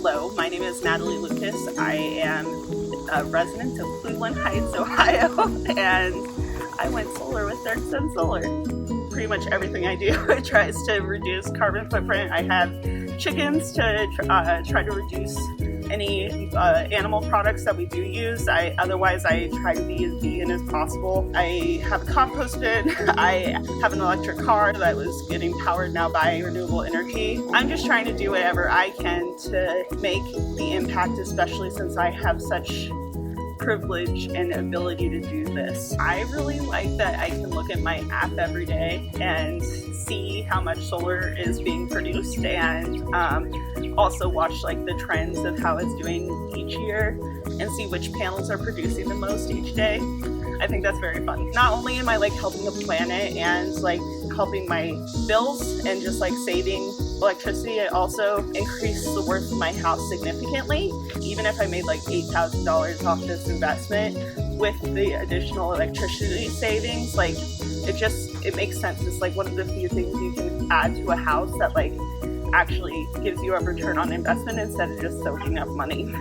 Hello, my name is Natalie Lucas. I am a resident of Cleveland Heights, Ohio, and I went solar with StraightUp Solar. Pretty much everything I do tries to reduce carbon footprint. I have chickens to try to reduce any animal products that we do use. Otherwise I try to be as vegan as possible. I have a compost bin. I have an electric car that was getting powered now by renewable energy. I'm just trying to do whatever I can to make the impact, especially since I have such privilege and ability to do this. I really like that I can look at my app every day and see how much solar is being produced, and also watch like the trends of how it's doing each year and see which panels are producing the most each day. I think that's very fun. Not only am I like helping the planet and like helping my bills and just like saving electricity, it also increased the worth of my house significantly. Even if I made like $8,000 off this investment with the additional electricity savings, like it makes sense. It's like one of the few things you can add to a house that like actually gives you a return on investment instead of just soaking up money.